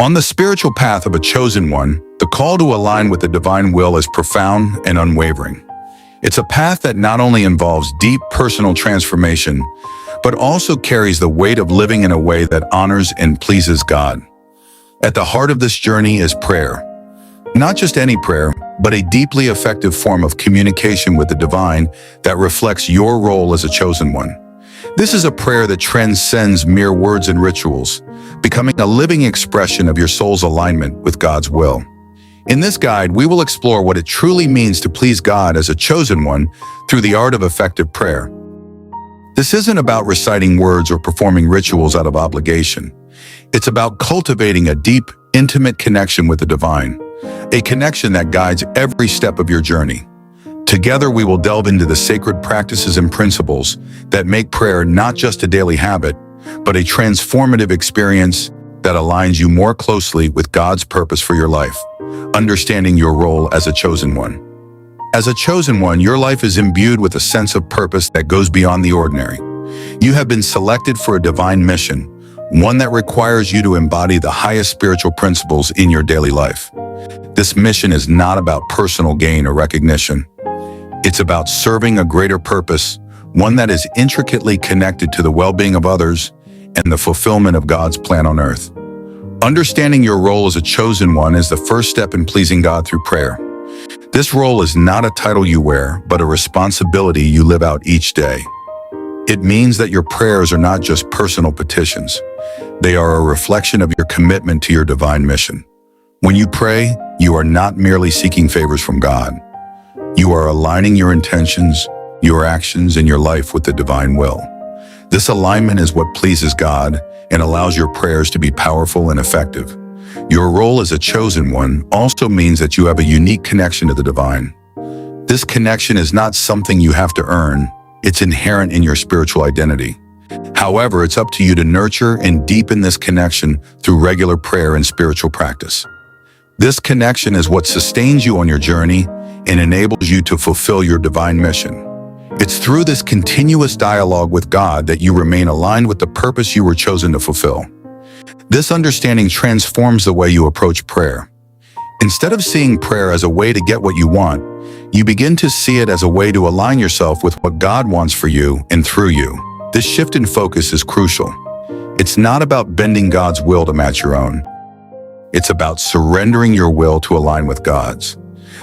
On the spiritual path of a chosen one, the call to align with the divine will is profound and unwavering. It's a path that not only involves deep personal transformation, but also carries the weight of living in a way that honors and pleases God. At the heart of this journey is prayer. Not just any prayer, but a deeply effective form of communication with the divine that reflects your role as a chosen one. This is a prayer that transcends mere words and rituals, becoming a living expression of your soul's alignment with God's will. In this guide, we will explore what it truly means to please God as a chosen one through the art of effective prayer. This isn't about reciting words or performing rituals out of obligation. It's about cultivating a deep, intimate connection with the divine, a connection that guides every step of your journey. Together, we will delve into the sacred practices and principles that make prayer not just a daily habit, but a transformative experience that aligns you more closely with God's purpose for your life, understanding your role as a chosen one. As a chosen one, your life is imbued with a sense of purpose that goes beyond the ordinary. You have been selected for a divine mission, one that requires you to embody the highest spiritual principles in your daily life. This mission is not about personal gain or recognition. It's about serving a greater purpose, one that is intricately connected to the well-being of others and the fulfillment of God's plan on earth. Understanding your role as a chosen one is the first step in pleasing God through prayer. This role is not a title you wear, but a responsibility you live out each day. It means that your prayers are not just personal petitions. They are a reflection of your commitment to your divine mission. When you pray, you are not merely seeking favors from God. You are aligning your intentions, your actions, and your life with the divine will. This alignment is what pleases God and allows your prayers to be powerful and effective. Your role as a chosen one also means that you have a unique connection to the divine. This connection is not something you have to earn. It's inherent in your spiritual identity. However, it's up to you to nurture and deepen this connection through regular prayer and spiritual practice. This connection is what sustains you on your journey and enables you to fulfill your divine mission. It's through this continuous dialogue with God that you remain aligned with the purpose you were chosen to fulfill. This understanding transforms the way you approach prayer. Instead of seeing prayer as a way to get what you want, you begin to see it as a way to align yourself with what God wants for you and through you. This shift in focus is crucial. It's not about bending God's will to match your own. It's about surrendering your will to align with God's.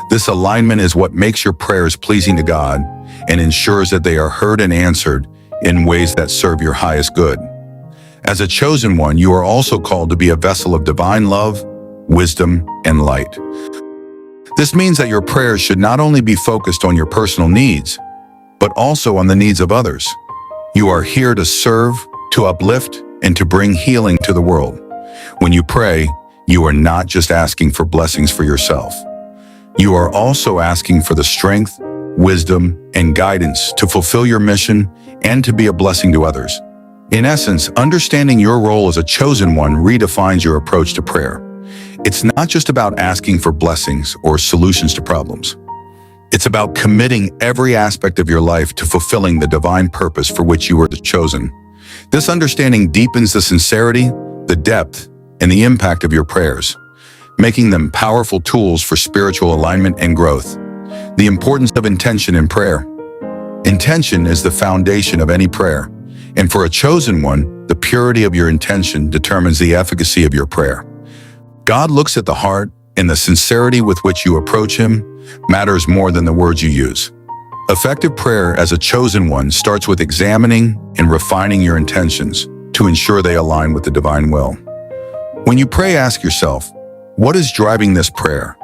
This alignment is what makes your prayers pleasing to God and ensures that they are heard and answered in ways that serve your highest good. As a chosen one, you are also called to be a vessel of divine love, wisdom, and light. This means that your prayers should not only be focused on your personal needs, but also on the needs of others. You are here to serve, to uplift, and to bring healing to the world. When you pray, you are not just asking for blessings for yourself. You are also asking for the strength, wisdom, and guidance to fulfill your mission and to be a blessing to others. In essence, understanding your role as a chosen one redefines your approach to prayer. It's not just about asking for blessings or solutions to problems. It's about committing every aspect of your life to fulfilling the divine purpose for which you were chosen. This understanding deepens the sincerity, the depth, and the impact of your prayers, making them powerful tools for spiritual alignment and growth. The importance of intention in prayer. Intention is the foundation of any prayer, and for a chosen one, the purity of your intention determines the efficacy of your prayer. God looks at the heart, and the sincerity with which you approach Him matters more than the words you use. Effective prayer as a chosen one starts with examining and refining your intentions to ensure they align with the divine will. When you pray, ask yourself, what is driving this prayer?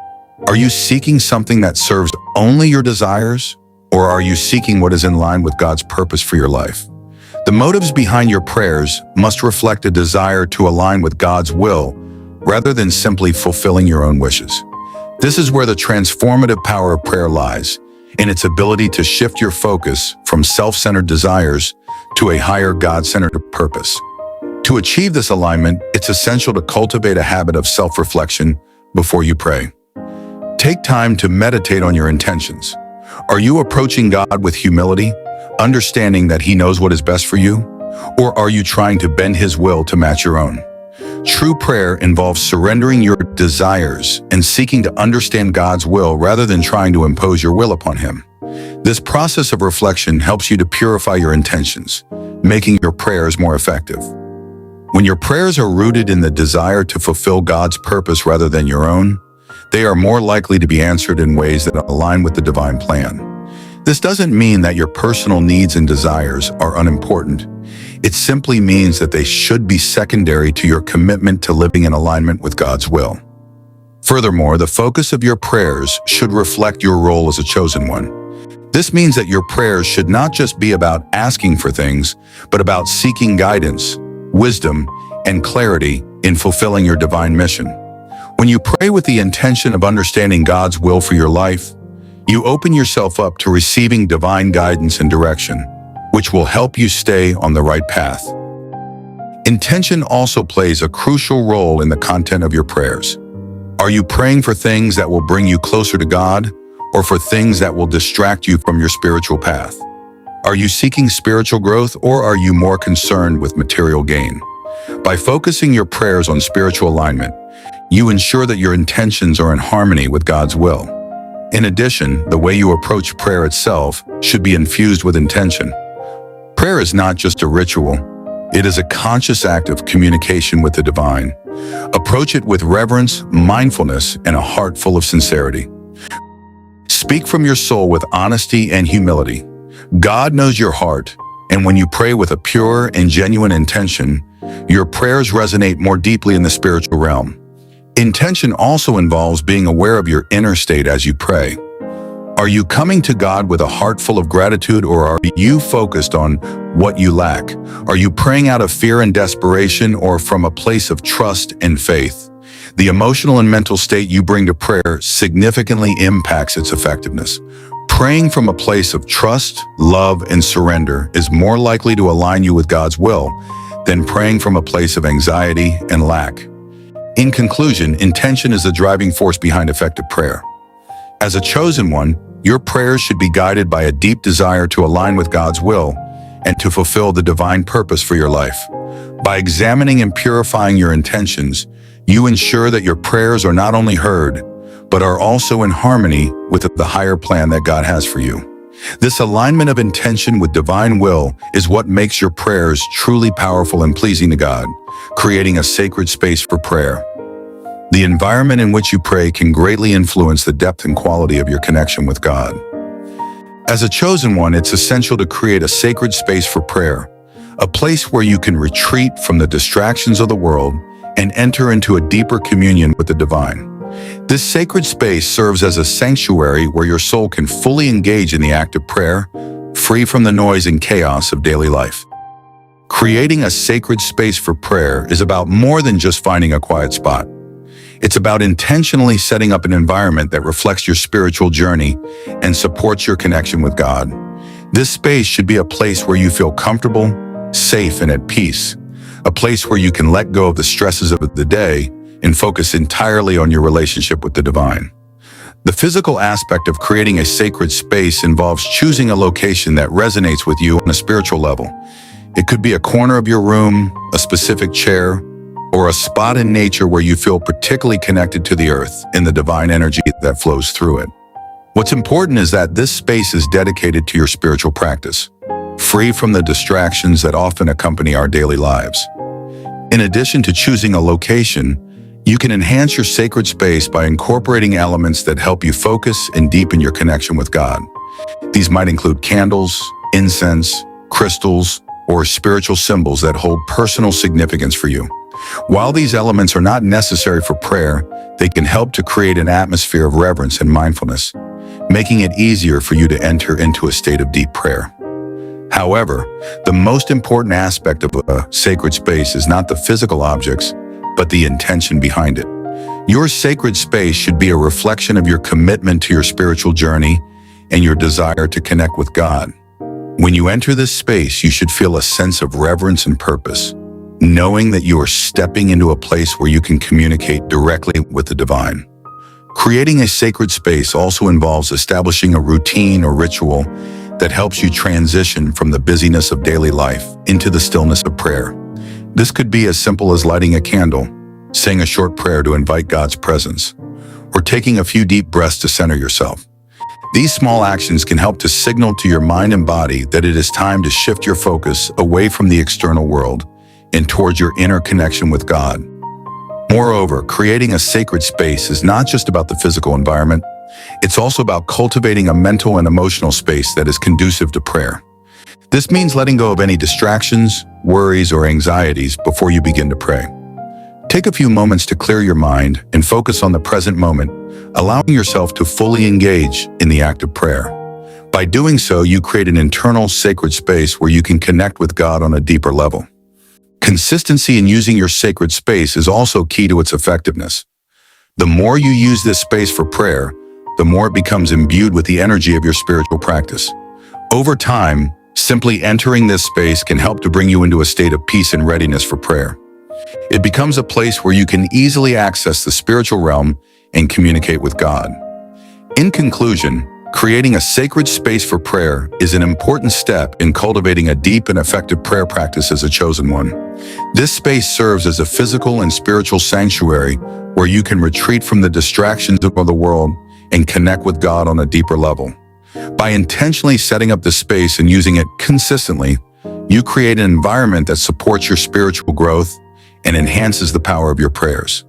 Are you seeking something that serves only your desires, or are you seeking what is in line with God's purpose for your life? The motives behind your prayers must reflect a desire to align with God's will rather than simply fulfilling your own wishes. This is where the transformative power of prayer lies, in its ability to shift your focus from self-centered desires to a higher God-centered purpose. To achieve this alignment, it's essential to cultivate a habit of self-reflection before you pray. Take time to meditate on your intentions. Are you approaching God with humility, understanding that He knows what is best for you? Or are you trying to bend His will to match your own? True prayer involves surrendering your desires and seeking to understand God's will rather than trying to impose your will upon Him. This process of reflection helps you to purify your intentions, making your prayers more effective. When your prayers are rooted in the desire to fulfill God's purpose rather than your own, they are more likely to be answered in ways that align with the divine plan. This doesn't mean that your personal needs and desires are unimportant. It simply means that they should be secondary to your commitment to living in alignment with God's will. Furthermore, the focus of your prayers should reflect your role as a chosen one. This means that your prayers should not just be about asking for things, but about seeking guidance, wisdom, and clarity in fulfilling your divine mission. When you pray with the intention of understanding God's will for your life, you open yourself up to receiving divine guidance and direction, which will help you stay on the right path. Intention also plays a crucial role in the content of your prayers. Are you praying for things that will bring you closer to God, or for things that will distract you from your spiritual path? Are you seeking spiritual growth, or are you more concerned with material gain? By focusing your prayers on spiritual alignment, you ensure that your intentions are in harmony with God's will. In addition, the way you approach prayer itself should be infused with intention. Prayer is not just a ritual. It is a conscious act of communication with the divine. Approach it with reverence, mindfulness, and a heart full of sincerity. Speak from your soul with honesty and humility. God knows your heart, and when you pray with a pure and genuine intention, your prayers resonate more deeply in the spiritual realm. Intention also involves being aware of your inner state as you pray. Are you coming to God with a heart full of gratitude, or are you focused on what you lack? Are you praying out of fear and desperation, or from a place of trust and faith? The emotional and mental state you bring to prayer significantly impacts its effectiveness. Praying from a place of trust, love, and surrender is more likely to align you with God's will than praying from a place of anxiety and lack. In conclusion, intention is the driving force behind effective prayer. As a chosen one, your prayers should be guided by a deep desire to align with God's will and to fulfill the divine purpose for your life. By examining and purifying your intentions, you ensure that your prayers are not only heard, but are also in harmony with the higher plan that God has for you. This alignment of intention with divine will is what makes your prayers truly powerful and pleasing to God, creating a sacred space for prayer. The environment in which you pray can greatly influence the depth and quality of your connection with God. As a chosen one, it's essential to create a sacred space for prayer, a place where you can retreat from the distractions of the world and enter into a deeper communion with the divine. This sacred space serves as a sanctuary where your soul can fully engage in the act of prayer, free from the noise and chaos of daily life. Creating a sacred space for prayer is about more than just finding a quiet spot. It's about intentionally setting up an environment that reflects your spiritual journey and supports your connection with God. This space should be a place where you feel comfortable, safe, and at peace, a place where you can let go of the stresses of the day and focus entirely on your relationship with the divine. The physical aspect of creating a sacred space involves choosing a location that resonates with you on a spiritual level. It could be a corner of your room, a specific chair, or a spot in nature where you feel particularly connected to the earth and the divine energy that flows through it. What's important is that this space is dedicated to your spiritual practice, free from the distractions that often accompany our daily lives. In addition to choosing a location, you can enhance your sacred space by incorporating elements that help you focus and deepen your connection with God. These might include candles, incense, crystals, or spiritual symbols that hold personal significance for you. While these elements are not necessary for prayer, they can help to create an atmosphere of reverence and mindfulness, making it easier for you to enter into a state of deep prayer. However, the most important aspect of a sacred space is not the physical objects, but the intention behind it. Your sacred space should be a reflection of your commitment to your spiritual journey and your desire to connect with God. When you enter this space, you should feel a sense of reverence and purpose, knowing that you are stepping into a place where you can communicate directly with the divine. Creating a sacred space also involves establishing a routine or ritual that helps you transition from the busyness of daily life into the stillness of prayer. This could be as simple as lighting a candle, saying a short prayer to invite God's presence, or taking a few deep breaths to center yourself. These small actions can help to signal to your mind and body that it is time to shift your focus away from the external world and towards your inner connection with God. Moreover, creating a sacred space is not just about the physical environment, it's also about cultivating a mental and emotional space that is conducive to prayer. This means letting go of any distractions, worries, or anxieties before you begin to pray. Take a few moments to clear your mind and focus on the present moment, allowing yourself to fully engage in the act of prayer. By doing so, you create an internal sacred space where you can connect with God on a deeper level. Consistency in using your sacred space is also key to its effectiveness. The more you use this space for prayer, the more it becomes imbued with the energy of your spiritual practice. Over time, simply entering this space can help to bring you into a state of peace and readiness for prayer. It becomes a place where you can easily access the spiritual realm and communicate with God. In conclusion, creating a sacred space for prayer is an important step in cultivating a deep and effective prayer practice as a chosen one. This space serves as a physical and spiritual sanctuary where you can retreat from the distractions of the world and connect with God on a deeper level. By intentionally setting up the space and using it consistently, you create an environment that supports your spiritual growth and enhances the power of your prayers.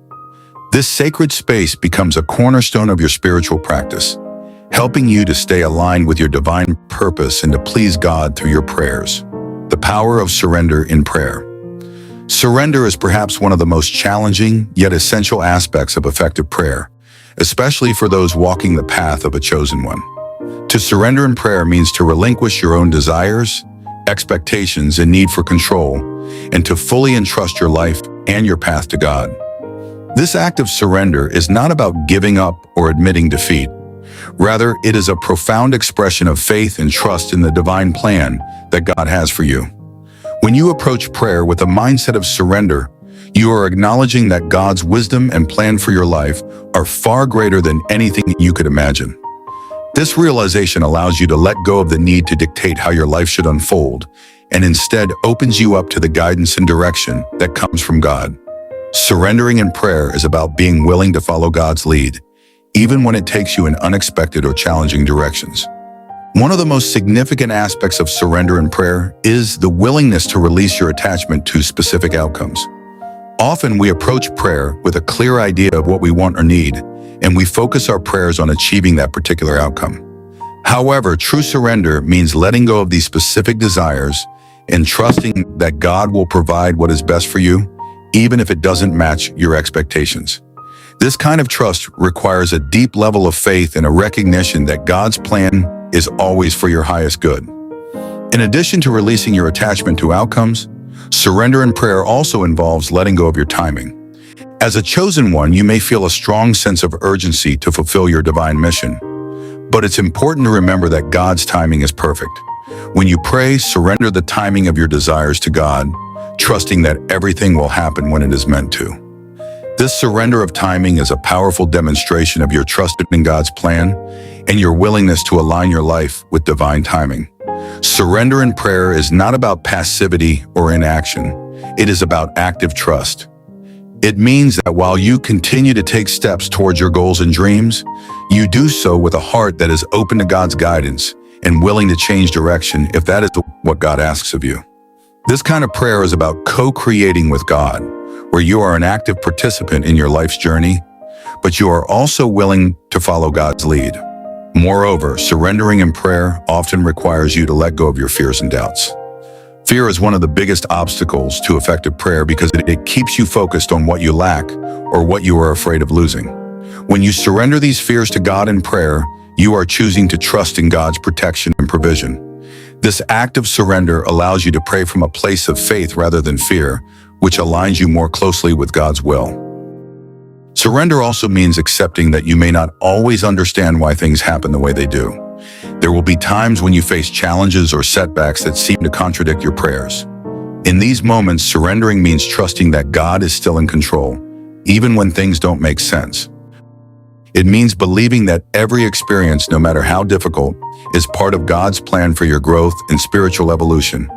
This sacred space becomes a cornerstone of your spiritual practice, helping you to stay aligned with your divine purpose and to please God through your prayers. The power of surrender in prayer. Surrender is perhaps one of the most challenging yet essential aspects of effective prayer, especially for those walking the path of a chosen one. To surrender in prayer means to relinquish your own desires, expectations, and need for control, and to fully entrust your life and your path to God. This act of surrender is not about giving up or admitting defeat. Rather, it is a profound expression of faith and trust in the divine plan that God has for you. When you approach prayer with a mindset of surrender, you are acknowledging that God's wisdom and plan for your life are far greater than anything you could imagine. This realization allows you to let go of the need to dictate how your life should unfold, and instead opens you up to the guidance and direction that comes from God. Surrendering in prayer is about being willing to follow God's lead, even when it takes you in unexpected or challenging directions. One of the most significant aspects of surrender in prayer is the willingness to release your attachment to specific outcomes. Often we approach prayer with a clear idea of what we want or need, and we focus our prayers on achieving that particular outcome. However, true surrender means letting go of these specific desires and trusting that God will provide what is best for you, even if it doesn't match your expectations. This kind of trust requires a deep level of faith and a recognition that God's plan is always for your highest good. In addition to releasing your attachment to outcomes, surrender in prayer also involves letting go of your timing. As a chosen one, you may feel a strong sense of urgency to fulfill your divine mission. But it's important to remember that God's timing is perfect. When you pray, surrender the timing of your desires to God, trusting that everything will happen when it is meant to. This surrender of timing is a powerful demonstration of your trust in God's plan and your willingness to align your life with divine timing. Surrender in prayer is not about passivity or inaction. It is about active trust. It means that while you continue to take steps towards your goals and dreams, you do so with a heart that is open to God's guidance and willing to change direction if that is what God asks of you. This kind of prayer is about co-creating with God, where you are an active participant in your life's journey, but you are also willing to follow God's lead. Moreover, surrendering in prayer often requires you to let go of your fears and doubts. Fear is one of the biggest obstacles to effective prayer because it keeps you focused on what you lack or what you are afraid of losing. When you surrender these fears to God in prayer, you are choosing to trust in God's protection and provision. This act of surrender allows you to pray from a place of faith rather than fear, which aligns you more closely with God's will. Surrender also means accepting that you may not always understand why things happen the way they do. There will be times when you face challenges or setbacks that seem to contradict your prayers. In these moments, surrendering means trusting that God is still in control, even when things don't make sense. It means believing that every experience, no matter how difficult, is part of God's plan for your growth and spiritual evolution.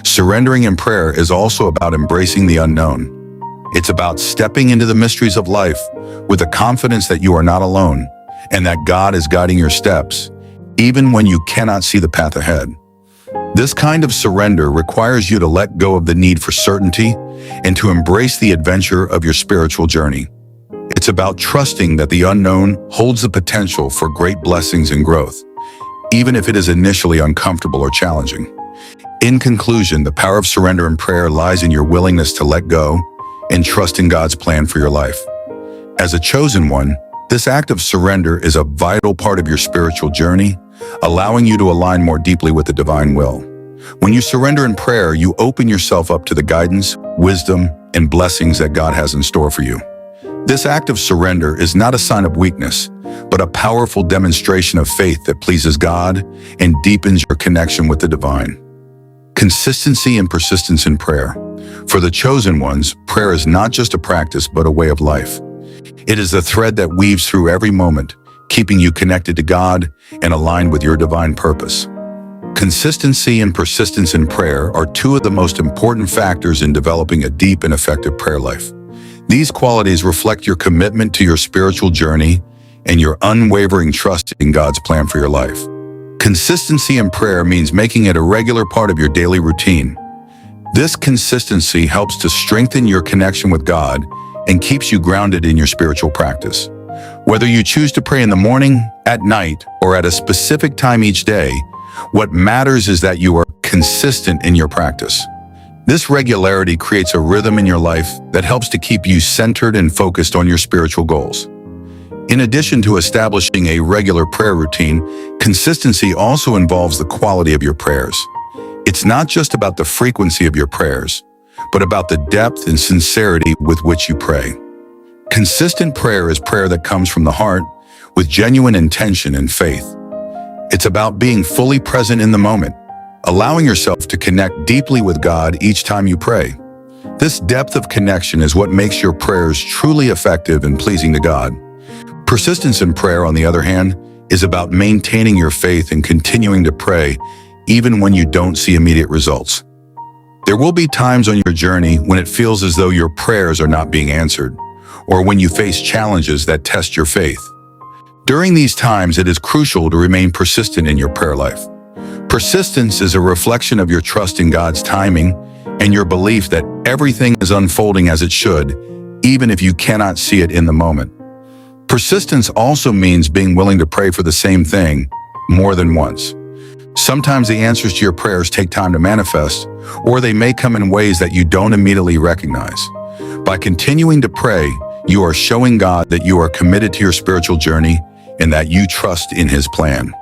Surrendering in prayer is also about embracing the unknown. It's about stepping into the mysteries of life with the confidence that you are not alone and that God is guiding your steps, even when you cannot see the path ahead. This kind of surrender requires you to let go of the need for certainty and to embrace the adventure of your spiritual journey. It's about trusting that the unknown holds the potential for great blessings and growth, even if it is initially uncomfortable or challenging. In conclusion, the power of surrender and prayer lies in your willingness to let go and trust in God's plan for your life. As a chosen one, this act of surrender is a vital part of your spiritual journey, allowing you to align more deeply with the divine will. When you surrender in prayer, you open yourself up to the guidance, wisdom, and blessings that God has in store for you. This act of surrender is not a sign of weakness, but a powerful demonstration of faith that pleases God and deepens your connection with the divine. Consistency and persistence in prayer. For the chosen ones, prayer is not just a practice, but a way of life. It is the thread that weaves through every moment, keeping you connected to God and aligned with your divine purpose. Consistency and persistence in prayer are two of the most important factors in developing a deep and effective prayer life. These qualities reflect your commitment to your spiritual journey and your unwavering trust in God's plan for your life. Consistency in prayer means making it a regular part of your daily routine. This consistency helps to strengthen your connection with God and keeps you grounded in your spiritual practice. Whether you choose to pray in the morning, at night, or at a specific time each day, what matters is that you are consistent in your practice. This regularity creates a rhythm in your life that helps to keep you centered and focused on your spiritual goals. In addition to establishing a regular prayer routine, consistency also involves the quality of your prayers. It's not just about the frequency of your prayers, but about the depth and sincerity with which you pray. Consistent prayer is prayer that comes from the heart with genuine intention and faith. It's about being fully present in the moment, allowing yourself to connect deeply with God each time you pray. This depth of connection is what makes your prayers truly effective and pleasing to God. Persistence in prayer, on the other hand, is about maintaining your faith and continuing to pray even when you don't see immediate results. There will be times on your journey when it feels as though your prayers are not being answered, or when you face challenges that test your faith. During these times, it is crucial to remain persistent in your prayer life. Persistence is a reflection of your trust in God's timing and your belief that everything is unfolding as it should, even if you cannot see it in the moment. Persistence also means being willing to pray for the same thing more than once. Sometimes the answers to your prayers take time to manifest, or they may come in ways that you don't immediately recognize. By continuing to pray, you are showing God that you are committed to your spiritual journey and that you trust in His plan.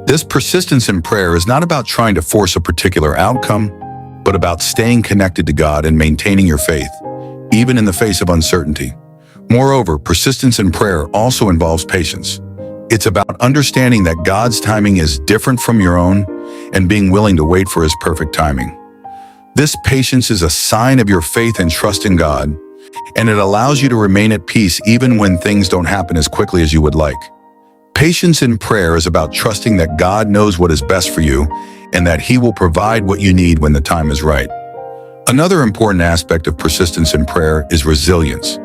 This persistence in prayer is not about trying to force a particular outcome, but about staying connected to God and maintaining your faith, even in the face of uncertainty. Moreover, persistence in prayer also involves patience. It's about understanding that God's timing is different from your own and being willing to wait for His perfect timing. This patience is a sign of your faith and trust in God, and it allows you to remain at peace even when things don't happen as quickly as you would like. Patience in prayer is about trusting that God knows what is best for you and that He will provide what you need when the time is right. Another important aspect of persistence in prayer is resilience.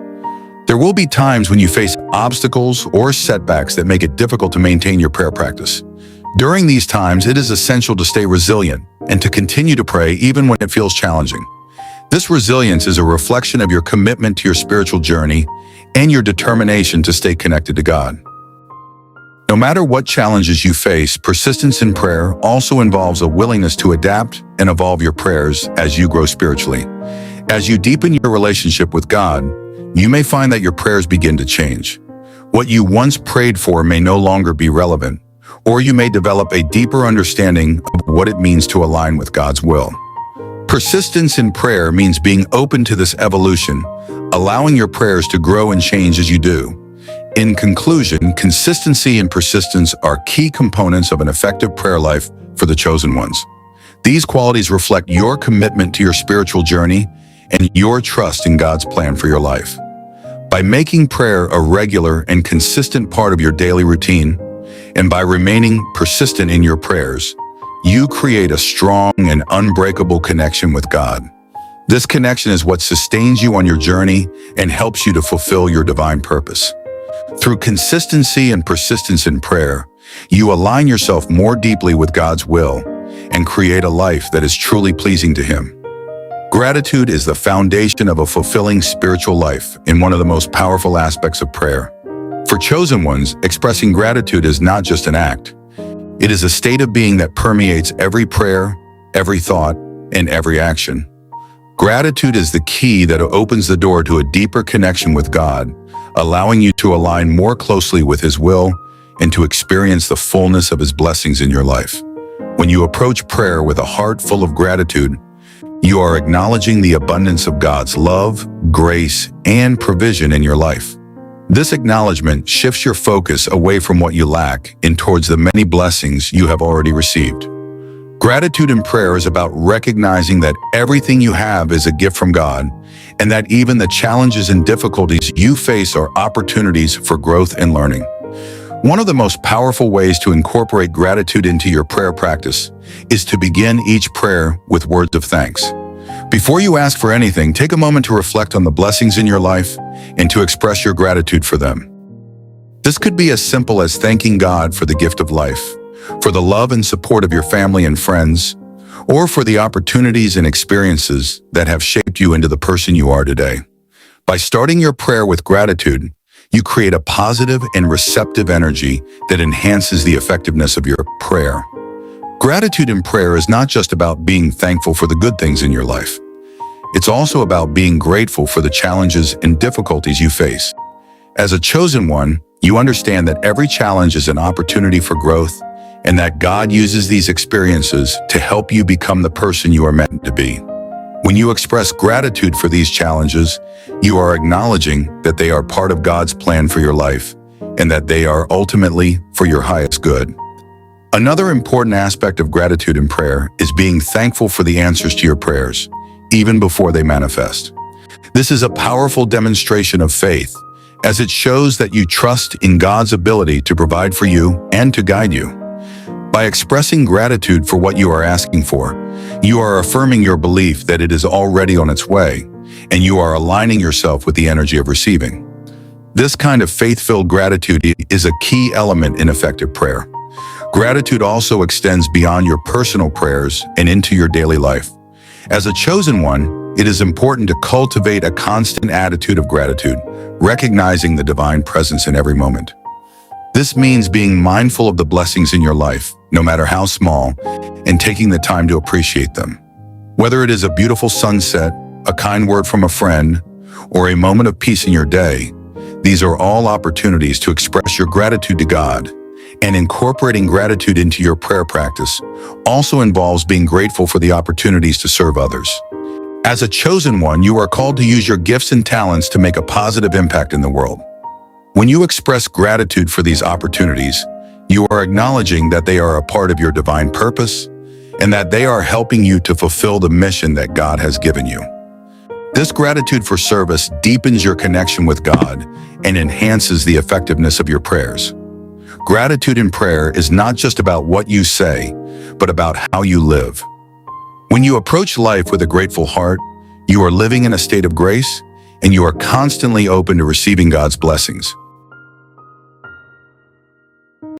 There will be times when you face obstacles or setbacks that make it difficult to maintain your prayer practice. During these times, it is essential to stay resilient and to continue to pray even when it feels challenging. This resilience is a reflection of your commitment to your spiritual journey and your determination to stay connected to God. No matter what challenges you face, persistence in prayer also involves a willingness to adapt and evolve your prayers as you grow spiritually. As you deepen your relationship with God, you may find that your prayers begin to change. What you once prayed for may no longer be relevant, or you may develop a deeper understanding of what it means to align with God's will. Persistence in prayer means being open to this evolution, allowing your prayers to grow and change as you do. In conclusion, consistency and persistence are key components of an effective prayer life for the chosen ones. These qualities reflect your commitment to your spiritual journey and your trust in God's plan for your life. By making prayer a regular and consistent part of your daily routine, and by remaining persistent in your prayers, you create a strong and unbreakable connection with God. This connection is what sustains you on your journey and helps you to fulfill your divine purpose. Through consistency and persistence in prayer, you align yourself more deeply with God's will and create a life that is truly pleasing to Him. Gratitude is the foundation of a fulfilling spiritual life and one of the most powerful aspects of prayer. For chosen ones, expressing gratitude is not just an act. It is a state of being that permeates every prayer, every thought, and every action. Gratitude is the key that opens the door to a deeper connection with God, allowing you to align more closely with His will and to experience the fullness of His blessings in your life. When you approach prayer with a heart full of gratitude, you are acknowledging the abundance of God's love, grace, and provision in your life. This acknowledgement shifts your focus away from what you lack and towards the many blessings you have already received. Gratitude in prayer is about recognizing that everything you have is a gift from God, and that even the challenges and difficulties you face are opportunities for growth and learning. One of the most powerful ways to incorporate gratitude into your prayer practice is to begin each prayer with words of thanks. Before you ask for anything, take a moment to reflect on the blessings in your life and to express your gratitude for them. This could be as simple as thanking God for the gift of life, for the love and support of your family and friends, or for the opportunities and experiences that have shaped you into the person you are today. By starting your prayer with gratitude, you create a positive and receptive energy that enhances the effectiveness of your prayer. Gratitude in prayer is not just about being thankful for the good things in your life. It's also about being grateful for the challenges and difficulties you face. As a chosen one, you understand that every challenge is an opportunity for growth, and that God uses these experiences to help you become the person you are meant to be. When you express gratitude for these challenges, you are acknowledging that they are part of God's plan for your life, and that they are ultimately for your highest good. Another important aspect of gratitude in prayer is being thankful for the answers to your prayers, even before they manifest. This is a powerful demonstration of faith, as it shows that you trust in God's ability to provide for you and to guide you. By expressing gratitude for what you are asking for, you are affirming your belief that it is already on its way, and you are aligning yourself with the energy of receiving. This kind of faith-filled gratitude is a key element in effective prayer. Gratitude also extends beyond your personal prayers and into your daily life. As a chosen one, it is important to cultivate a constant attitude of gratitude, recognizing the divine presence in every moment. This means being mindful of the blessings in your life, no matter how small, and taking the time to appreciate them. Whether it is a beautiful sunset, a kind word from a friend, or a moment of peace in your day, these are all opportunities to express your gratitude to God. And incorporating gratitude into your prayer practice also involves being grateful for the opportunities to serve others. As a chosen one, you are called to use your gifts and talents to make a positive impact in the world. When you express gratitude for these opportunities, you are acknowledging that they are a part of your divine purpose and that they are helping you to fulfill the mission that God has given you. This gratitude for service deepens your connection with God and enhances the effectiveness of your prayers. Gratitude in prayer is not just about what you say, but about how you live. When you approach life with a grateful heart, you are living in a state of grace, and you are constantly open to receiving God's blessings.